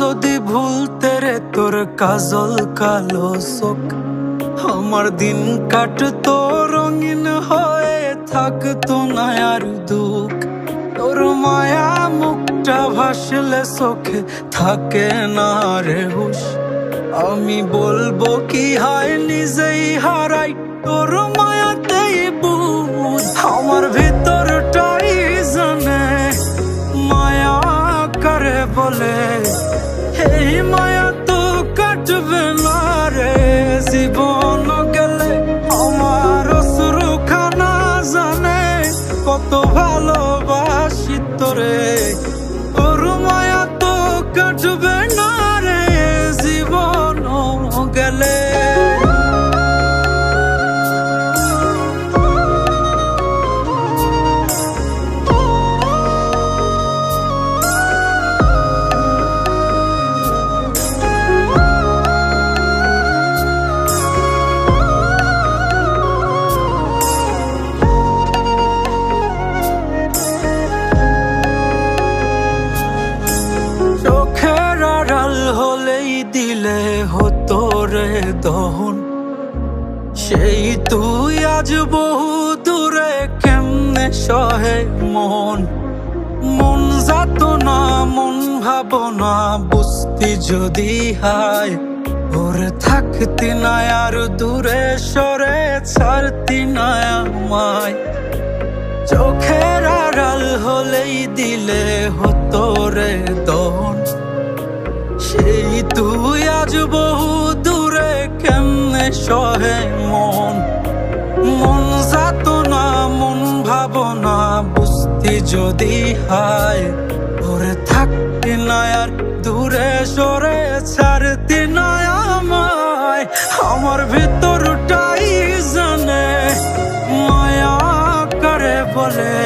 যদি ভুলতে রে তোর কাজল কালো চোখ, আমার দিন কাটতো রঙিন হয়ে, থাকতো না আর দুঃখ। তোর মায়া মুখটা ভাসলে চোখে থাকে না রে হুশ। আমি বলবো কি হয় নিজেই হারাই তোর মায়াতেই বুঝ। আমার ভিতরটাই জানে মায়া করে বলে, এই মায়া তো কাটবে না রে জীবন গেলে। আমার অশ্রুখানা জানে কত ভালোবাসি তোরে, তোর মায়া তো কাটবে না রে জীবন গেলে। চোখের আড়াল হলেই দিলে হতো রে দহন, সেই তুই আজ বহু দূরে কেমনে সহে মন। মন যাত না মন ভাবনা বুঝতি যদি হায়, ওরে থাকতি না আর দূরে সরে ছাড়তি না আমায়। চোখের আড়াল হলেই দিলে হতো রে দহন, সেই তুই আজ বহু দূরে কেমনে সহে মন। মন যাত না মন ভাবনা বুঝতি যদি হায়, ওরে থাকতি না আর দূরে সরে ছাড়তি না আমায়। আমার ভিতরটাই জানে মায়া করে বলে,